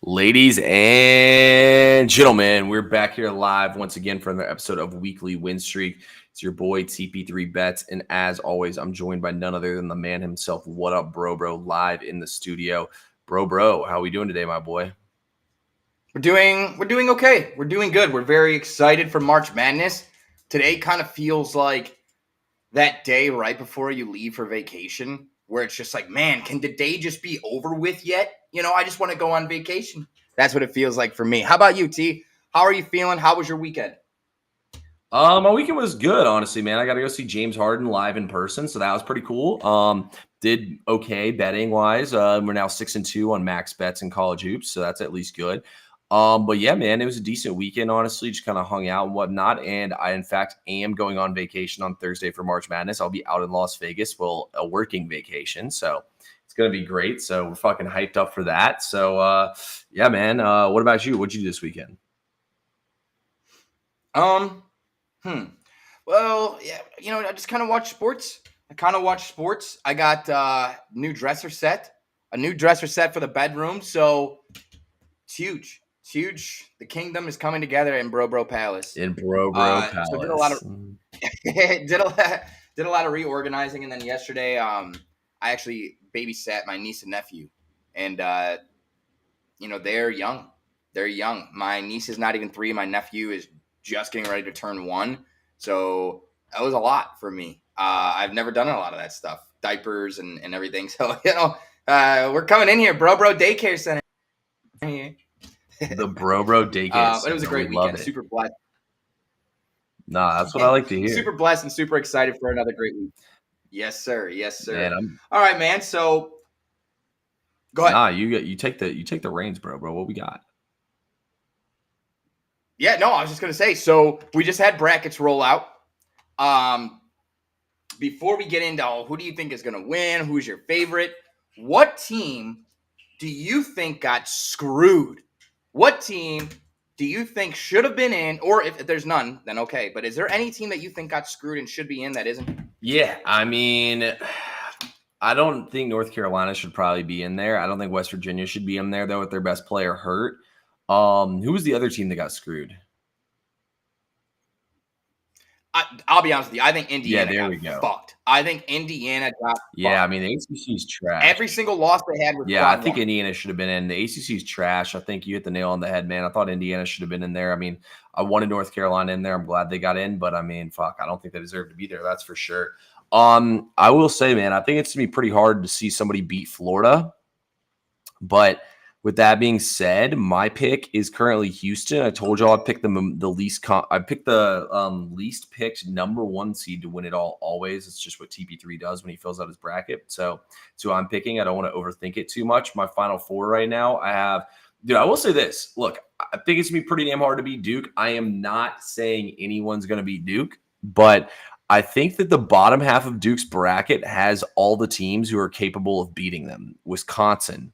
Ladies and gentlemen, we're back here live once again for another episode of Weekly Win Streak. It's your boy TP3 Bets, and as always, I'm joined by none other than the man himself. What up, bro? Live in the studio, bro. How we doing today, my boy? We're doing okay. We're doing good. We're very excited for March Madness. Today kind of feels like that day right before you leave for vacation, where it's just like, man, can the day just be over with yet? I just want to go on vacation. That's what it feels like for me. How about you, T? How are you feeling? How was your weekend? My weekend was good, honestly, man. I got to go see James Harden live in person, so that was pretty cool. Did okay betting wise. We're now 6-2 on max bets in college hoops, so that's at least good. But yeah, man, it was a decent weekend, honestly. Just kind of hung out and whatnot. And I, in fact, am going on vacation on Thursday for March Madness. I'll be out in Las Vegas, well, a working vacation, so it's gonna be great. So we're fucking hyped up for that. So yeah, man. What about you? What'd you do this weekend? Um, Well, yeah, I just kind of watch sports. I got a new dresser set for the bedroom. So it's huge. It's huge. The kingdom is coming together in Bro Palace. In Bro So did a lot of Palace. did a lot of reorganizing, and then yesterday, I actually babysat my niece and nephew, and they're young. They're young. My niece is not even 3. My nephew is just getting ready to turn 1. So that was a lot for me. I've never done a lot of that stuff, diapers and everything. So we're coming in here, Bro Daycare Center. The Bro Daycare But it was a great weekend. Super blessed. Nah, that's what I like to hear. Super blessed and super excited for another great week. Yes, sir. Yes, sir. Man, all right, man. So go ahead. Nah, you take the reins, bro. What we got? Yeah, no, I was just gonna say. So we just had brackets roll out. Before we get into who do you think is gonna win, who's your favorite, what team do you think got screwed? What team do you think should have been in, or if there's none, then okay. But is there any team that you think got screwed and should be in that isn't? Yeah, I mean, I don't think North Carolina should probably be in there. I don't think West Virginia should be in there, though, with their best player hurt. Who was the other team that got screwed? I'll be honest with you. I think Indiana got fucked. I think Indiana got Yeah, fucked. I mean, the ACC's trash. Every single loss they had was I think Indiana should have been in. The ACC's trash. I think you hit the nail on the head, man. I thought Indiana should have been in there. I mean, I wanted North Carolina in there. I'm glad they got in, but I mean, fuck, I don't think they deserve to be there. That's for sure. I will say, man, I think it's going to be pretty hard to see somebody beat Florida. But with that being said, my pick is currently Houston. I told y'all I picked the least. I picked the least picked number 1 seed to win it all. Always, it's just what TP3 does when he fills out his bracket. So I'm picking. I don't want to overthink it too much. My final 4 right now, I have. Dude, I will say this. Look, I think it's gonna be pretty damn hard to beat Duke. I am not saying anyone's gonna beat Duke, but I think that the bottom half of Duke's bracket has all the teams who are capable of beating them. Wisconsin,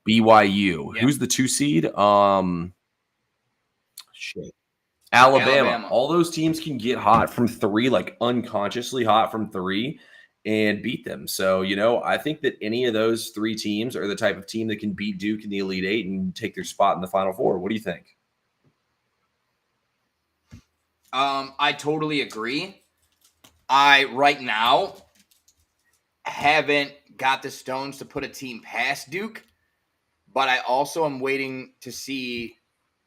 BYU. Yeah. Who's the 2 seed? Alabama. All those teams can get hot from 3, like unconsciously hot from 3, and beat them. So, I think that any of those 3 teams are the type of team that can beat Duke in the Elite 8 and take their spot in the Final 4. What do you think? I totally agree. I, right now, haven't got the stones to put a team past Duke, but I also am waiting to see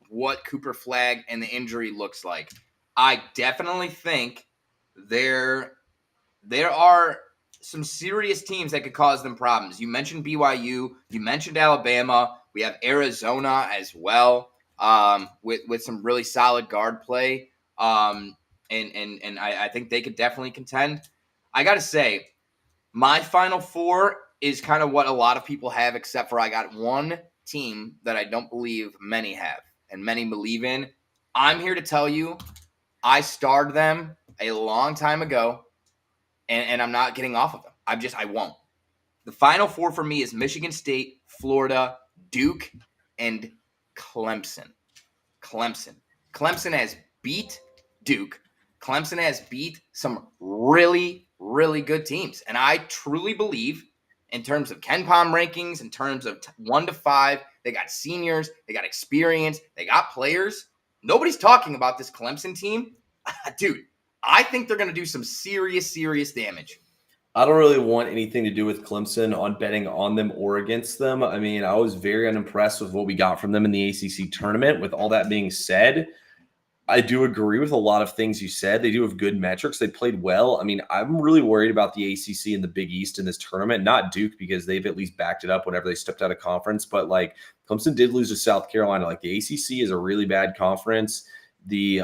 what Cooper Flagg and the injury looks like. I definitely think there are some serious teams that could cause them problems. You mentioned BYU. You mentioned Alabama. We have Arizona as well, with some really solid guard play. And I think they could definitely contend. I got to say, my Final 4 is kind of what a lot of people have, except for I got one team that I don't believe many have and many believe in. I'm here to tell you, I starred them a long time ago, and I'm not getting off of them. I won't. The Final 4 for me is Michigan State, Florida, Duke, and Clemson. Clemson has beat Duke. Clemson has beat some really, really good teams. And I truly believe, in terms of KenPom rankings, in terms of 1 to 5. They got seniors, they got experience, they got players. Nobody's talking about this Clemson team. Dude, I think they're going to do some serious damage. I don't really want anything to do with Clemson on betting on them or against them. I mean, I was very unimpressed with what we got from them in the ACC tournament. With all that being said, I do agree with a lot of things you said. They do have good metrics. They played well. I mean, I'm really worried about the ACC and the Big East in this tournament, not Duke, because they've at least backed it up whenever they stepped out of conference. But like Clemson did lose to South Carolina. Like the ACC is a really bad conference. The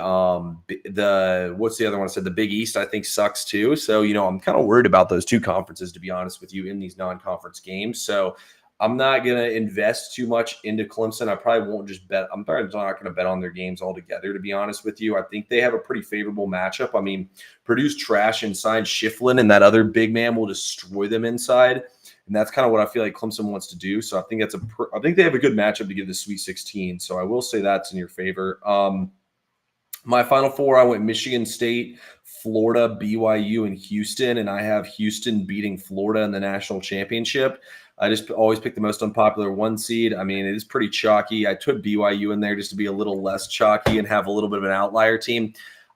what's the other one I said? The Big East, I think, sucks too. So, I'm kind of worried about those two conferences, to be honest with you, in these non-conference games. So I'm not going to invest too much into Clemson. I probably won't just bet. I'm probably not going to bet on their games altogether, to be honest with you. I think they have a pretty favorable matchup. I mean, Purdue's trash inside. Shiflin and that other big man will destroy them inside. And that's kind of what I feel like Clemson wants to do. So I think I think they have a good matchup to give the Sweet 16. So I will say that's in your favor. My Final Four, I went Michigan State, Florida, BYU, and Houston, and I have Houston beating Florida in the national championship. I just always pick the most unpopular 1 seed. I mean, it is pretty chalky. I took BYU in there just to be a little less chalky and have a little bit of an outlier team.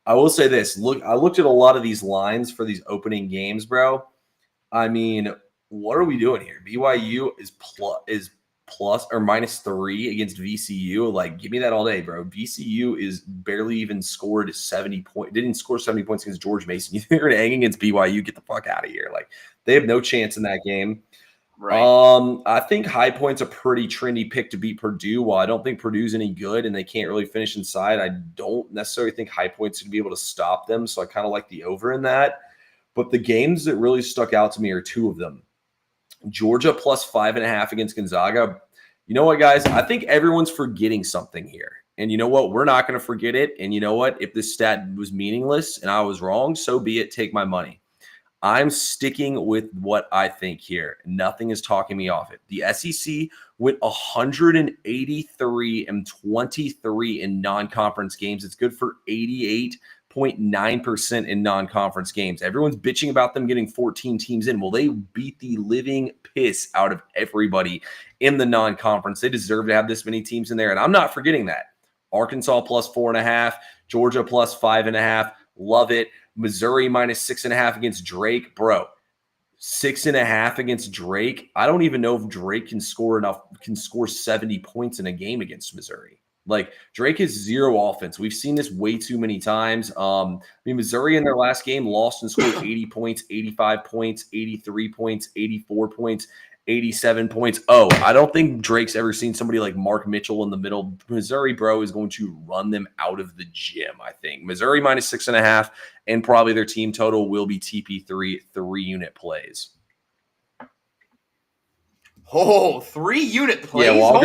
I will say this. I looked at a lot of these lines for these opening games, bro. I mean, what are we doing here? BYU is plus or -3 against VCU. Like, give me that all day, bro. VCU is barely even scored 70 points. Didn't score 70 points against George Mason. You're hanging against BYU. Get the fuck out of here. Like, they have no chance in that game. Right. I think High Point's a pretty trendy pick to beat Purdue. While I don't think Purdue's any good and they can't really finish inside, I don't necessarily think High Point's going to be able to stop them. So I kind of like the over in that. But the games that really stuck out to me are 2 of them. Georgia plus 5.5 against Gonzaga. You know what, guys? I think everyone's forgetting something here. And you know what? We're not going to forget it. And you know what? If this stat was meaningless and I was wrong, so be it. Take my money. I'm sticking with what I think here. Nothing is talking me off it. The SEC went 183-23 in non-conference games. It's good for 88.9% in non-conference games. Everyone's bitching about them getting 14 teams in. Well, they beat the living piss out of everybody in the non-conference. They deserve to have this many teams in there, and I'm not forgetting that. Arkansas plus 4.5, Georgia plus 5.5. Love it. Missouri -6.5 against Drake. Bro, 6.5 against Drake. I don't even know if Drake can score 70 points in a game against Missouri. Like, Drake has 0 offense. We've seen this way too many times. Missouri in their last game lost and scored 80 points, 85 points, 83 points, 84 points, 87 points. Oh, I don't think Drake's ever seen somebody like Mark Mitchell in the middle. Missouri, bro, is going to run them out of the gym, I think. Missouri -6.5, and probably their team total will be TP3, 3-unit plays. Oh, 3-unit plays? Yeah, well, I'll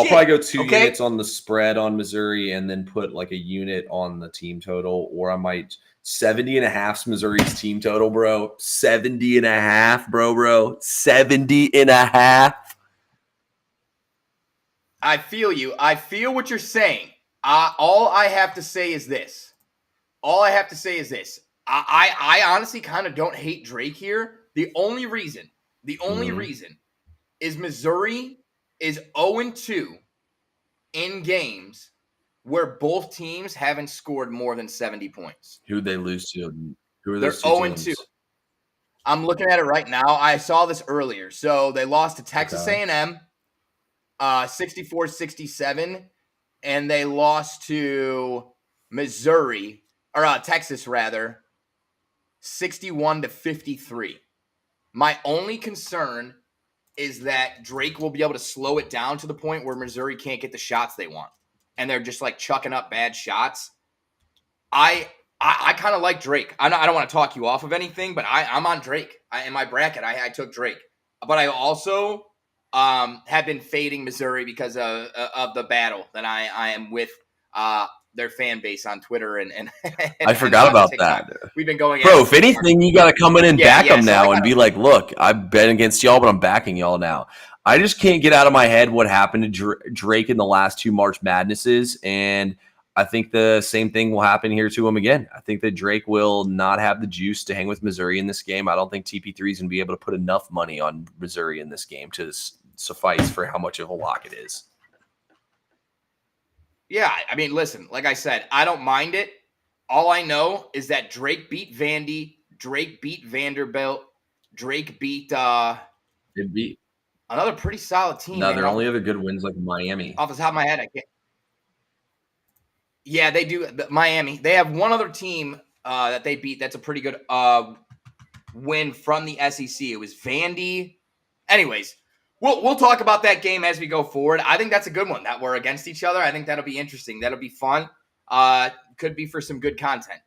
probably go 2 Okay. units on the spread on Missouri and then put like a unit on the team total, or I might 70.5 Missouri's team total, bro. 70.5, bro. 70.5. I feel you. I feel what you're saying. All I have to say is this. I honestly kind of don't hate Drake here. The only reason is Missouri is 0-2 in games where both teams haven't scored more than 70 points. Who'd they lose to? Who are They're those two 0-2. teams? I'm looking at it right now. I saw this earlier. So they lost to Texas A&M, 64-67, and they lost to Missouri, or Texas rather, 61-53. My only concern is that Drake will be able to slow it down to the point where Missouri can't get the shots they want, and they're just like chucking up bad shots. I kind of like Drake. I don't want to talk you off of anything, but I'm on Drake. In my bracket, I took Drake. But I also have been fading Missouri because of the battle that I am with their fan base on Twitter and I forgot about TikTok. that. We've been going. Bro, if anything, you got to come in and back them so now and be like, look, I've bet against y'all, but I'm backing y'all now. I just can't get out of my head what happened to Drake in the last 2 March Madnesses, and I think the same thing will happen here to him again. I think that Drake will not have the juice to hang with Missouri in this game. I don't think TP3 is going to be able to put enough money on Missouri in this game to suffice for how much of a lock it is. Yeah, I mean, listen, like I said, I don't mind it. All I know is that Drake beat Vandy, Drake beat Vanderbilt, Drake beat It'd be another pretty solid team. no, man. their only other good wins like Miami. Off the top of my head, I can't. Yeah, they do. Miami. They have one other team that they beat. That's a pretty good win from the SEC. It was Vandy. Anyways, we'll talk about that game as we go forward. I think that's a good one that we're against each other. I think that'll be interesting. That'll be fun. Could be for some good content.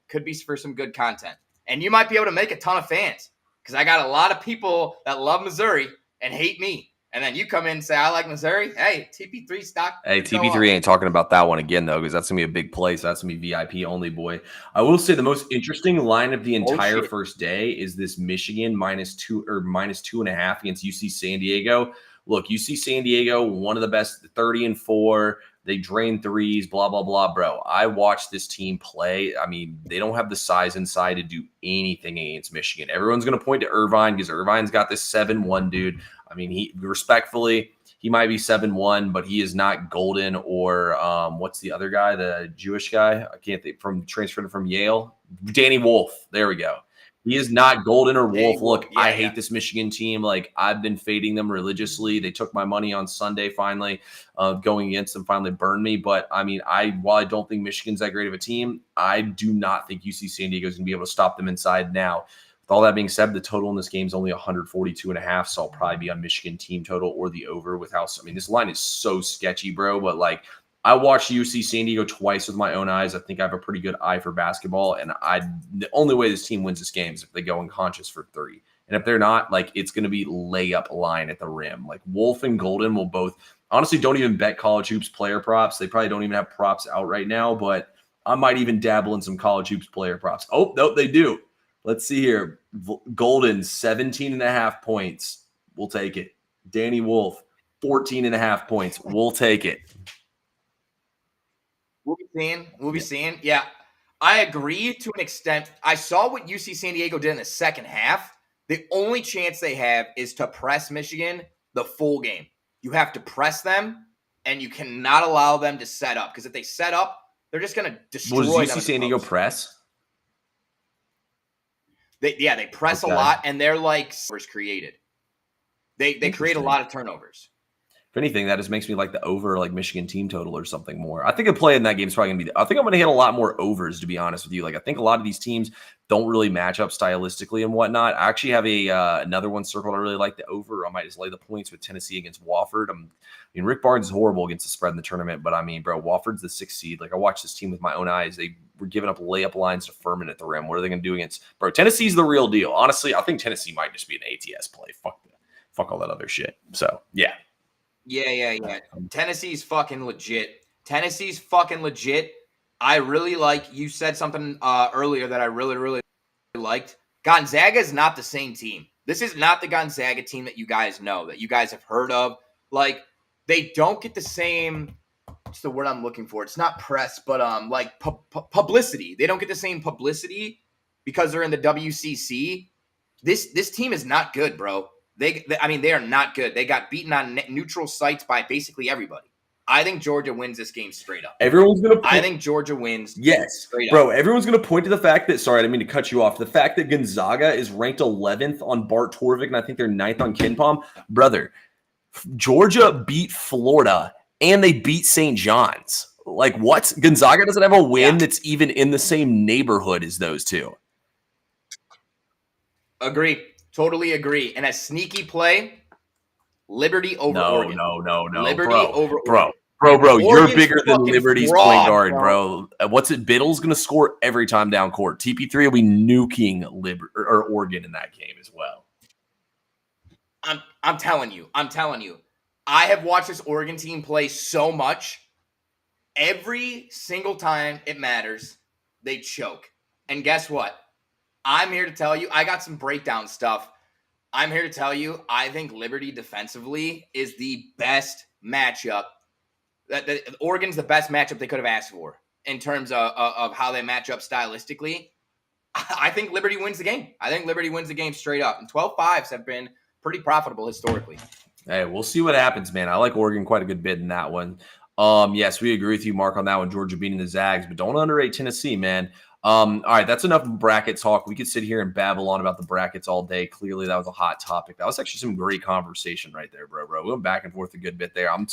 And you might be able to make a ton of fans because I got a lot of people that love Missouri and hate me. And then you come in and say, I like Missouri. Hey, TP3 stock. Hey, TP3 ain't talking about that one again, though, because that's going to be a big place. That's going to be VIP only, boy. I will say the most interesting line of the entire first day is this Michigan -2 or -2.5 against UC San Diego. Look, UC San Diego, one of the best, 30-4. They drain threes, blah, blah, blah, bro. I watched this team play. I mean, they don't have the size inside to do anything against Michigan. Everyone's going to point to Irvine because Irvine's got this 7-1 dude. I mean, he might be 7-1, but he is not Golden or what's the other guy, the Jewish guy? I can't think, transferred from Yale. Danny Wolf. There we go. He is not Golden or Wolf. Look, I hate this Michigan team. Like, I've been fading them religiously. They took my money on Sunday finally. Going against them finally burned me. But, I mean, while I don't think Michigan's that great of a team, I do not think UC San Diego is going to be able to stop them inside now. With all that being said, the total in this game is only 142.5, so I'll probably be on Michigan team total or the over with how – I mean, this line is so sketchy, bro, but, like, I watched UC San Diego twice with my own eyes. I think I have a pretty good eye for basketball, and the only way this team wins this game is if they go unconscious for 3. And if they're not, like, it's going to be layup line at the rim. Like, Wolf and Golden will both – honestly, don't even bet college hoops player props. They probably don't even have props out right now, but I might even dabble in some college hoops player props. Oh, nope, they do. Let's see here. Golden, 17.5 points. We'll take it. Danny Wolf, 14.5 points. We'll take it. We'll be seeing. Yeah, I agree to an extent. I saw what UC San Diego did in the second half. The only chance they have is to press Michigan the full game. You have to press them, and you cannot allow them to set up. Because if they set up, they're just going to destroy them. Was UC San Diego press? They press a lot, and they're like created. They create a lot of turnovers. If anything, that just makes me like the over, like Michigan team total or something more. I think a play in that game is probably going to be. I think I'm going to hit a lot more overs, to be honest with you. Like, I think a lot of these teams don't really match up stylistically and whatnot. I actually have another one circled. I really like the over. I might just lay the points with Tennessee against Wofford. I mean, Rick Barnes is horrible against the spread in the tournament, but I mean, bro, Wofford's the 6th seed. Like, I watched this team with my own eyes. They were giving up layup lines to Furman at the rim. What are they going to do against? Bro, Tennessee's the real deal. Honestly, I think Tennessee might just be an ATS play. Fuck all that other shit. So yeah. Yeah. Tennessee's fucking legit. I really like, you said something earlier that I really, really liked. Gonzaga is not the same team. This is not the Gonzaga team that you guys know, that you guys have heard of. Like, they don't get the same, what's the word I'm looking for? It's not press, but like publicity. They don't get the same publicity because they're in the WCC. This team is not good, bro. They are not good. They got beaten on neutral sites by basically everybody. I think Georgia wins this game straight up. I think Georgia wins. Yes, straight bro. Up. Everyone's going to point to the fact that, sorry, I didn't mean to cut you off. The fact that Gonzaga is ranked 11th on Bart Torvik, and I think they're 9th on KenPom. Brother, Georgia beat Florida, and they beat St. John's. Like, what? Gonzaga doesn't have a win that's even in the same neighborhood as those two. Agree. Totally agree. And a sneaky play, Liberty over Oregon. No. Liberty over Oregon. Bro, you're bigger than Liberty's point guard, bro. What's it? Biddle's going to score every time down court. TP3 will be nuking Oregon in that game as well. I'm telling you. I have watched this Oregon team play so much. Every single time it matters, they choke. And guess what? I'm here to tell you, I got some breakdown stuff. I'm here to tell you, I think Liberty defensively is the best matchup. That Oregon's the best matchup they could have asked for. in terms of how they match up stylistically, I think Liberty wins the game. I think Liberty wins the game straight up. And 12-5s have been pretty profitable historically. Hey, we'll see what happens, man. I like Oregon quite a good bit in that one. Yes, we agree with you, Mark, on that one. Georgia beating the Zags, but don't underrate Tennessee, man. All right, that's enough bracket talk. We could sit here and babble on about the brackets all day. Clearly, that was a hot topic. That was actually some great conversation right there, bro. We went back and forth a good bit there. I'm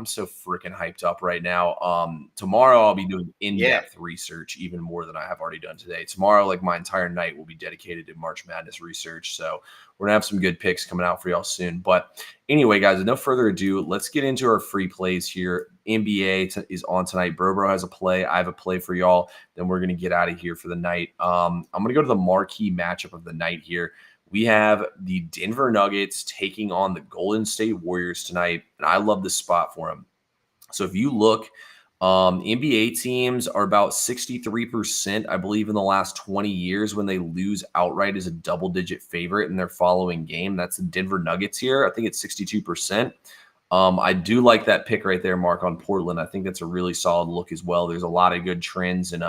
so freaking hyped up right now. Tomorrow I'll be doing in-depth research even more than I have already done today. Tomorrow, like my entire night will be dedicated to March Madness research. So we're gonna have some good picks coming out for y'all soon. But anyway, guys, with no further ado, let's get into our free plays here. NBA is on tonight. Bro has a play. I have a play for y'all. Then we're gonna get out of here for the night. I'm gonna go to the marquee matchup of the night here. We have the Denver Nuggets taking on the Golden State Warriors tonight, and I love this spot for them. So if you look, NBA teams are about 63%, I believe, in the last 20 years when they lose outright as a double-digit favorite in their following game. That's the Denver Nuggets here. I think it's 62%. I do like that pick right there, Mark, on Portland. I think that's a really solid look as well. There's a lot of good trends and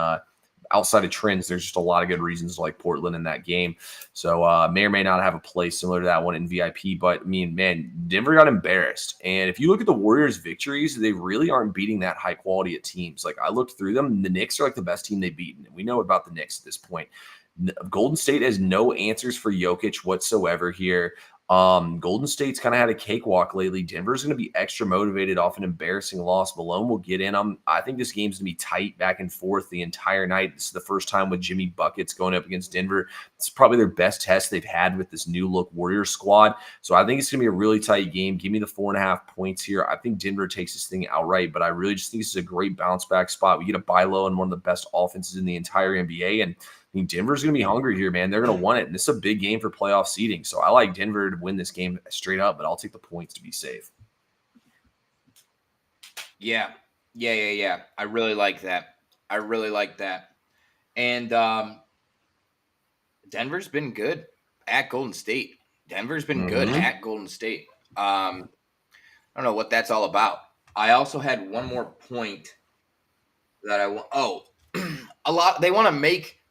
outside of trends, there's just a lot of good reasons to like Portland in that game. So may or may not have a play similar to that one in VIP. But I mean, man, Denver got embarrassed. And if you look at the Warriors' victories, they really aren't beating that high quality of teams. Like I looked through them, the Knicks are like the best team they've beaten. And we know about the Knicks at this point. Golden State has no answers for Jokic whatsoever here. Golden State's kind of had a cakewalk lately. Denver's going to be extra motivated off an embarrassing loss. Malone will get in them. I think this game's going to be tight back and forth the entire night. This is the first time with Jimmy Buckets going up against Denver. It's probably their best test they've had with this new look Warriors squad. So I think it's going to be a really tight game. Give me the 4.5 points here. I think Denver takes this thing outright, but I really just think this is a great bounce back spot. We get a buy low on one of the best offenses in the entire NBA, and I mean, Denver's going to be hungry here, man. They're going to want it. And this is a big game for playoff seeding. So I like Denver to win this game straight up, but I'll take the points to be safe. Yeah. I really like that. And Denver's been good at Golden State. Denver's been good at Golden State. I don't know what that's all about. I also had one more point that I want. Oh,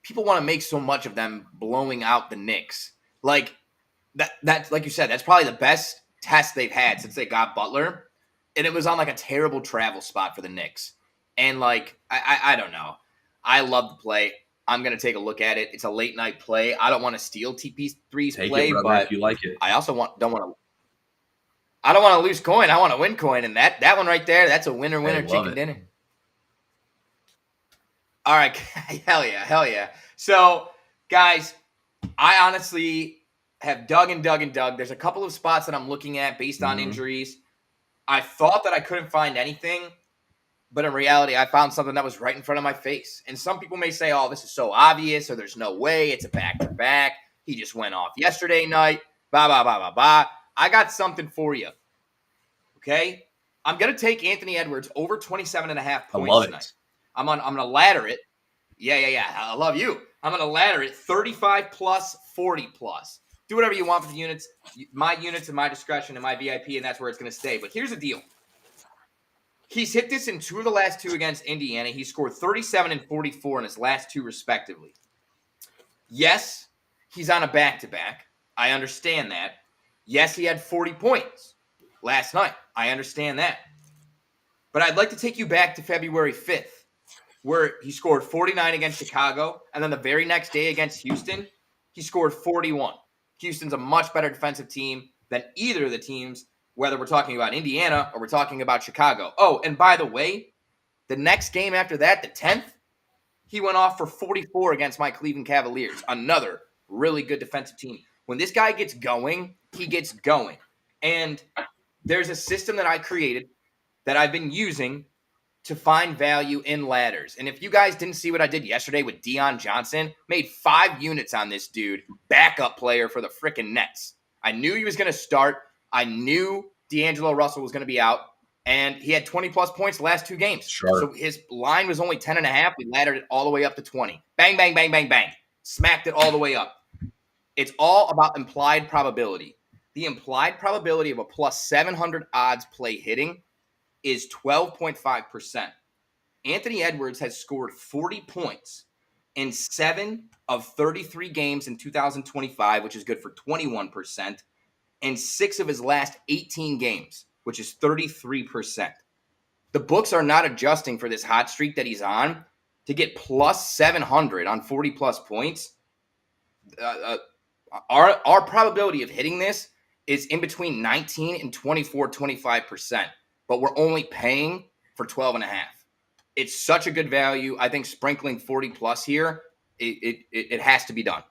people want to make so much of them blowing out the Knicks. Like that's like you said, that's probably the best test they've had since they got Butler. And it was on like a terrible travel spot for the Knicks. And like, I don't know. I love the play. I'm going to take a look at it. It's a late night play. I don't want to steal TP3's play, but if you like it. I also don't want to lose coin. I want to win coin. And that one right there, that's a winner chicken dinner. All right. Hell yeah. So, guys, I honestly have dug. There's a couple of spots that I'm looking at based on injuries. I thought that I couldn't find anything, but in reality, I found something that was right in front of my face. And some people may say, oh, this is so obvious, or there's no way. It's a back-to-back. He just went off yesterday night. Blah, blah, blah, blah, blah. I got something for you. Okay? I'm going to take Anthony Edwards over 27.5 points tonight. I'm going to ladder it. Yeah. I love you. I'm going to ladder it 35 plus, 40 plus. Do whatever you want with the units. My units and my discretion and my VIP, and that's where it's going to stay. But here's the deal. He's hit this in 2 of the last 2 against Indiana. He scored 37 and 44 in his last 2, respectively. Yes, he's on a back-to-back. I understand that. Yes, he had 40 points last night. I understand that. But I'd like to take you back to February 5th, where he scored 49 against Chicago, and then the very next day against Houston, he scored 41. Houston's a much better defensive team than either of the teams, whether we're talking about Indiana or we're talking about Chicago. Oh, and by the way, the next game after that, the 10th, he went off for 44 against my Cleveland Cavaliers, another really good defensive team. When this guy gets going, he gets going. And there's a system that I created that I've been using to find value in ladders. And if you guys didn't see what I did yesterday with Deion Johnson, made 5 units on this dude, backup player for the freaking Nets. I knew he was going to start. I knew D'Angelo Russell was going to be out. And he had 20-plus points the last 2 games. Sure. So his line was only 10.5. We laddered it all the way up to 20. Bang, bang, bang, bang, bang. Smacked it all the way up. It's all about implied probability. The implied probability of a plus 700 odds play hitting is 12.5%. Anthony Edwards has scored 40 points in 7 of 33 games in 2025, which is good for 21%, and 6 of his last 18 games, which is 33%. The books are not adjusting for this hot streak that he's on to get plus 700 on 40 plus points. Our probability of hitting this is in between 19 and 25%, but we're only paying for 12.5. It's such a good value. I think sprinkling 40 plus here, it has to be done.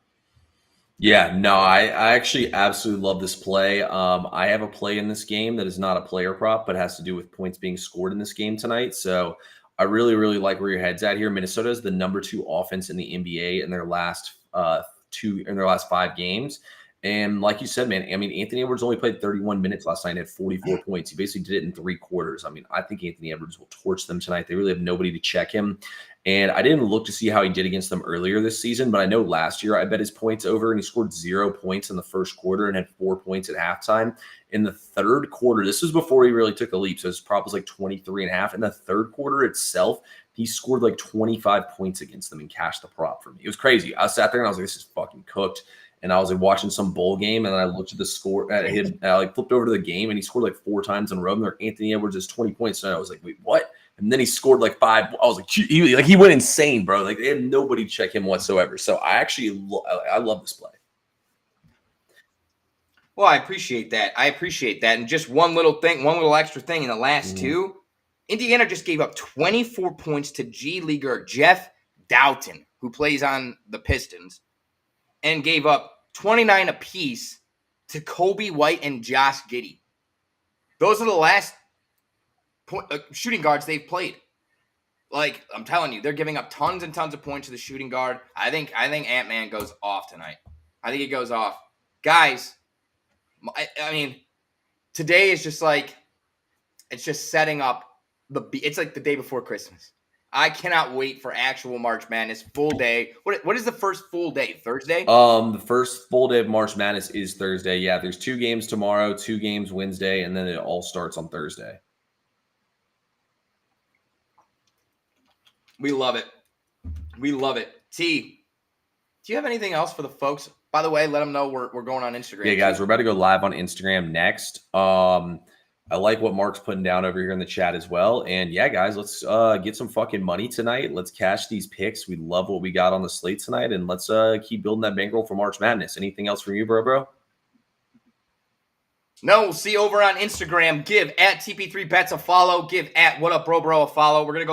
Yeah, no, I actually absolutely love this play. I have a play in this game that is not a player prop, but has to do with points being scored in this game tonight. So I really, really like where your head's at here. Minnesota is the number 2 offense in the NBA in their last 5 games. And like you said, man, I mean, Anthony Edwards only played 31 minutes last night and had 44 points. He basically did it in 3 quarters. I mean, I think Anthony Edwards will torch them tonight. They really have nobody to check him. And I didn't look to see how he did against them earlier this season, but I know last year I bet his points over and he scored 0 points in the first quarter and had 4 points at halftime. In the third quarter, this was before he really took a leap, so his prop was like 23.5. In the third quarter itself, he scored like 25 points against them and cashed the prop for me. It was crazy. I sat there and I was like, this is fucking cooked. And I was like watching some bowl game, and then I looked at the score. I flipped over to the game, and he scored like 4 times in a row. And there, Anthony Edwards is 20 points. And I was like, wait, what? And then he scored like 5. I was like, he went insane, bro. Like they had nobody check him whatsoever. So I actually I love this play. Well, I appreciate that. And just one little extra thing in the last 2. Indiana just gave up 24 points to G Leaguer Jeff Doughton, who plays on the Pistons, and gave up 29 apiece to Kobe White and Josh Giddey. Those are the last shooting guards they've played. Like, I'm telling you, they're giving up tons and tons of points to the shooting guard. I think Ant-Man goes off tonight. I think he goes off. Guys, I mean, today is just like, it's just setting up it's like the day before Christmas. I cannot wait for actual March Madness full day. What is the first full day? Thursday? The first full day of March Madness is Thursday. Yeah, there's 2 games tomorrow, 2 games Wednesday, and then it all starts on Thursday. We love it. T, do you have anything else for the folks? By the way, let them know we're going on Instagram. Yeah, guys, we're about to go live on Instagram next. I like what Mark's putting down over here in the chat as well. And yeah, guys, let's get some fucking money tonight. Let's cash these picks. We love what we got on the slate tonight. And let's keep building that bankroll for March Madness. Anything else from you, bro? No, we'll see you over on Instagram. Give at TP3Bets a follow. Give at What Up Bro a follow. We're going to go